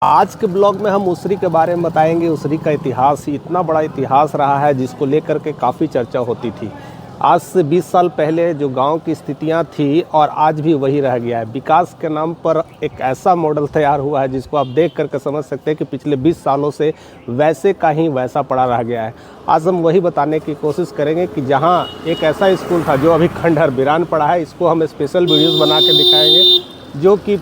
आज के ब्लॉग में हम उसरी के बारे में बताएंगे। उसरी का इतिहास इतना बड़ा इतिहास रहा है जिसको लेकर के काफ़ी चर्चा होती थी। आज से 20 साल पहले जो गांव की स्थितियां थी और आज भी वही रह गया है। विकास के नाम पर एक ऐसा मॉडल तैयार हुआ है जिसको आप देख करके समझ सकते हैं कि पिछले 20 सालों से वैसे का ही वैसा पड़ा रह गया है। आज हम वही बताने की कोशिश करेंगे कि जहाँ एक ऐसा स्कूल था जो अभी खंडहर वीरान पड़ा है, इसको हम स्पेशल वीडियोज़ बना के दिखाएँगे। जो कि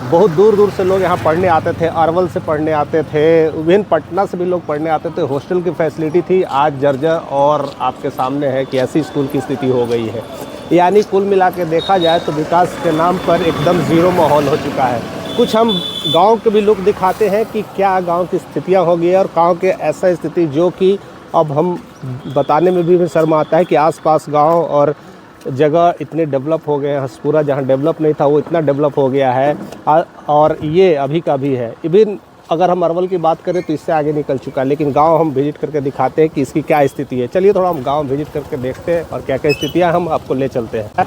बहुत दूर दूर से लोग यहाँ पढ़ने आते थे, अरवल से पढ़ने आते थे, इवन पटना से भी लोग पढ़ने आते थे। हॉस्टल की फैसिलिटी थी, आज जर्जर और आपके सामने है कि ऐसी स्कूल की स्थिति हो गई है। यानी कुल मिला के देखा जाए तो विकास के नाम पर एकदम ज़ीरो माहौल हो चुका है। कुछ हम गांव के भी लुक दिखाते हैं कि क्या गांव की स्थितियाँ हो गई है और गाँव के ऐसा स्थिति जो कि अब हम बताने में भी शर्म आता है कि आसपास गांव और जगह इतने डेवलप हो गए हैं। हसपुरा जहाँ डेवलप नहीं था वो इतना डेवलप हो गया है और ये अभी का भी है। इवन अगर हम अरवल की बात करें तो इससे आगे निकल चुका है। लेकिन गांव हम विजिट करके दिखाते हैं कि इसकी क्या स्थिति है। चलिए थोड़ा हम गांव विजिट करके देखते हैं और क्या क्या स्थितियाँ हम आपको ले चलते हैं।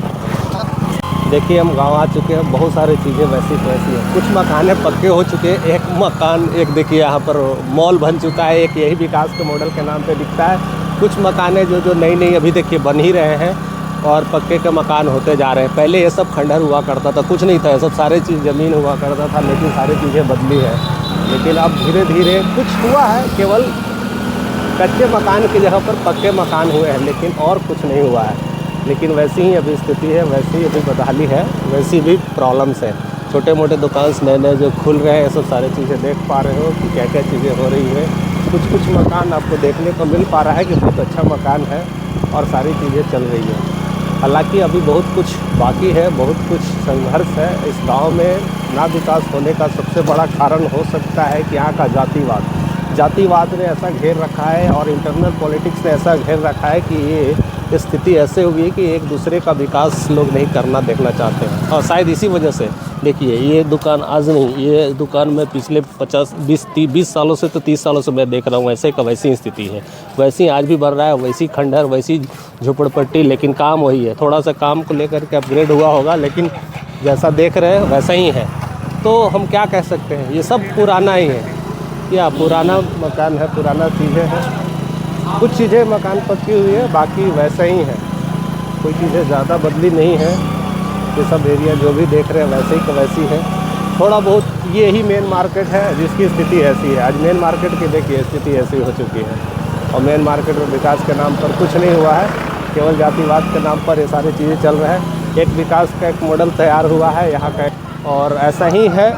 देखिए हम गांव आ चुके हैं, बहुत सारी चीज़ें वैसी हैं। कुछ मकान पक्के हो चुके हैं। एक मकान देखिए यहाँ पर मॉल बन चुका है, एक यही विकास के मॉडल के नाम पे दिखता है। कुछ मकान जो नई अभी देखिए बन ही रहे हैं और पक्के के मकान होते जा रहे हैं। पहले ये सब खंडहर हुआ करता था, कुछ नहीं था, ये सब सारी चीज़ ज़मीन हुआ करता था। लेकिन सारी चीज़ें बदली है। लेकिन अब धीरे धीरे कुछ हुआ है, केवल कच्चे मकान की जगह पर पक्के मकान हुए हैं, लेकिन और कुछ नहीं हुआ है। लेकिन वैसी ही अभी स्थिति है, वैसी ही अभी बदहाली है, वैसी भी प्रॉब्लम्स है। छोटे मोटे दुकान नए जो खुल रहे हैं, ये सब सारी चीज़ें देख पा रहे हो कि क्या क्या चीज़ें हो रही है। कुछ मकान आपको देखने को मिल पा रहा है कि बहुत अच्छा मकान है और सारी चीज़ें चल रही है। हालांकि अभी बहुत कुछ बाकी है, बहुत कुछ संघर्ष है। इस गांव में ना विकास होने का सबसे बड़ा कारण हो सकता है कि यहाँ का जातिवाद ने ऐसा घेर रखा है और इंटरनल पॉलिटिक्स ने ऐसा घेर रखा है कि ये स्थिति ऐसे हुई है कि एक दूसरे का विकास लोग नहीं करना देखना चाहते हैं। और शायद इसी वजह से देखिए ये दुकान आज नहीं, ये दुकान में पिछले 20 सालों से तो 30 सालों से मैं देख रहा हूँ ऐसे का वैसी स्थिति है। वैसी आज भी बढ़ रहा है, वैसी खंडहर, वैसी झोपड़पट्टी, लेकिन काम वही है। थोड़ा सा काम को लेकर के अपग्रेड हुआ होगा, लेकिन जैसा देख रहे हैं वैसा ही है। तो हम क्या कह सकते हैं, ये सब पुराना ही है। या पुराना मकान है, पुराना चीज़ें हैं। कुछ चीज़ें मकान पक्की हुई है, बाकी वैसा ही है, कोई चीज़ें ज़्यादा बदली नहीं है। ये सब एरिया जो भी देख रहे हैं वैसे ही का वैसी है। थोड़ा बहुत ये ही मेन मार्केट है जिसकी स्थिति ऐसी है। आज मेन मार्केट की देखिए स्थिति ऐसी हो चुकी है और मेन मार्केट में विकास के नाम पर कुछ नहीं हुआ है, केवल जातिवाद के नाम पर ये सारी चीज़ें चल रहे हैं। एक विकास का एक मॉडल तैयार हुआ है यहाँ का और ऐसा ही है।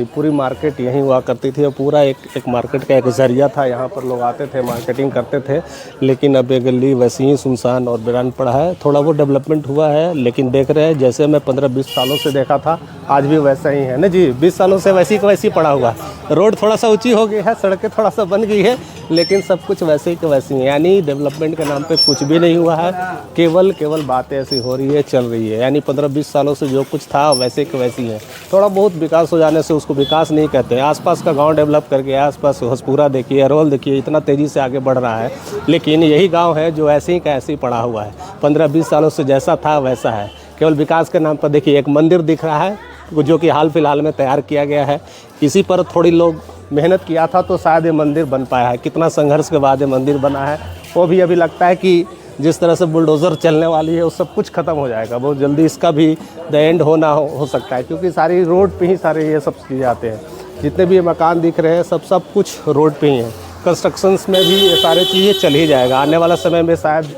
पूरी मार्केट यहीं हुआ करती थी और पूरा एक मार्केट का एक जरिया था। यहाँ पर लोग आते थे, मार्केटिंग करते थे। लेकिन अब ये गली वैसी ही सुनसान और वीरान पड़ा है। थोड़ा वो डेवलपमेंट हुआ है, लेकिन देख रहे हैं जैसे मैं 15-20 सालों से देखा था आज भी वैसा ही है ना जी। 20 सालों से वैसी का वैसी पड़ा हुआ है। रोड थोड़ा सा ऊँची हो गई है, सड़कें थोड़ा सा बन गई है, लेकिन सब कुछ वैसे ही का वैसी है। यानी डेवलपमेंट के नाम पे कुछ भी नहीं हुआ है, केवल बातें ऐसी हो रही है, चल रही है। यानी 15-20 सालों से जो कुछ था वैसे की वैसी है। थोड़ा बहुत विकास हो जाने से उसको विकास नहीं कहते हैं। आसपास का गांव डेवलप करके, आसपास हसपुरा देखिए, अरवल देखिए, इतना तेज़ी से आगे बढ़ रहा है। लेकिन यही गाँव है जो ऐसे ही का ऐसे ही पड़ा हुआ है। 15-20 सालों से जैसा था वैसा है। केवल विकास के नाम पर देखिए एक मंदिर दिख रहा है जो कि हाल फिलहाल में तैयार किया गया है। इसी पर थोड़ी लोग मेहनत किया था तो शायद ये मंदिर बन पाया है। कितना संघर्ष के बाद ये मंदिर बना है। वो भी अभी लगता है कि जिस तरह से बुलडोज़र चलने वाली है वो सब कुछ ख़त्म हो जाएगा बहुत जल्दी। इसका भी द एंड होना हो सकता है, क्योंकि सारी रोड पे ही सारे ये सब चीज़ें आते हैं। जितने भी ये मकान दिख रहे हैं सब कुछ रोड पे ही हैं। कंस्ट्रक्शंस में भी ये सारी चीज़ें चल ही जाएगा। आने वाला समय में शायद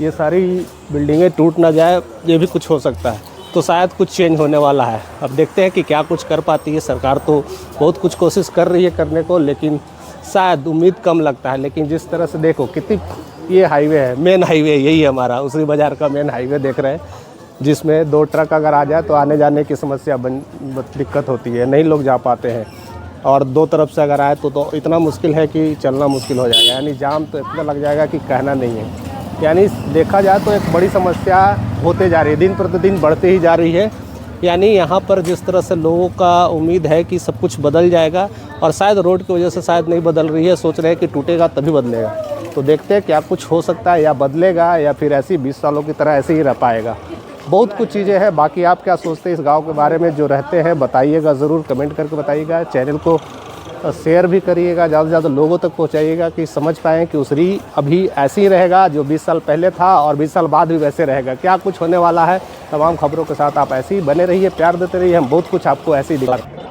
ये सारी बिल्डिंगें टूट ना जाए, ये भी कुछ हो सकता है। तो शायद कुछ चेंज होने वाला है। अब देखते हैं कि क्या कुछ कर पाती है सरकार। तो बहुत कुछ कोशिश कर रही है करने को, लेकिन शायद उम्मीद कम लगता है। लेकिन जिस तरह से देखो कितनी ये हाईवे है, मेन हाईवे यही है हमारा, उसरी बाज़ार का मेन हाईवे देख रहे हैं, जिसमें 2 ट्रक अगर आ जाए तो आने जाने की समस्या दिक्कत होती है, नहीं लोग जा पाते हैं। और 2 तरफ से अगर आए तो इतना मुश्किल है कि चलना मुश्किल हो जाएगा। यानी जाम तो इतना लग जाएगा कि कहना नहीं है। यानी देखा जाए तो एक बड़ी समस्या होते जा रही है, दिन प्रतिदिन बढ़ते ही जा रही है। यानी यहाँ पर जिस तरह से लोगों का उम्मीद है कि सब कुछ बदल जाएगा, और शायद रोड की वजह से शायद नहीं बदल रही है, सोच रहे हैं कि टूटेगा तभी बदलेगा। तो देखते हैं क्या कुछ हो सकता है, या बदलेगा या फिर ऐसी 20 सालों की तरह ऐसे ही रह पाएगा। बहुत कुछ चीज़ें हैं। बाकी आप क्या सोचते हैं इस गांव के बारे में, जो रहते हैं बताइएगा, ज़रूर कमेंट करके बताइएगा। चैनल को शेयर भी करिएगा, ज़्यादा से ज़्यादा लोगों तक पहुंचाइएगा कि समझ पाएँ कि उसरी अभी ऐसे ही रहेगा जो 20 साल पहले था और 20 साल बाद भी वैसे रहेगा, क्या कुछ होने वाला है। तमाम खबरों के साथ आप ऐसे ही बने रहिए, प्यार देते रहिए, हम बहुत कुछ आपको ऐसे ही दिखा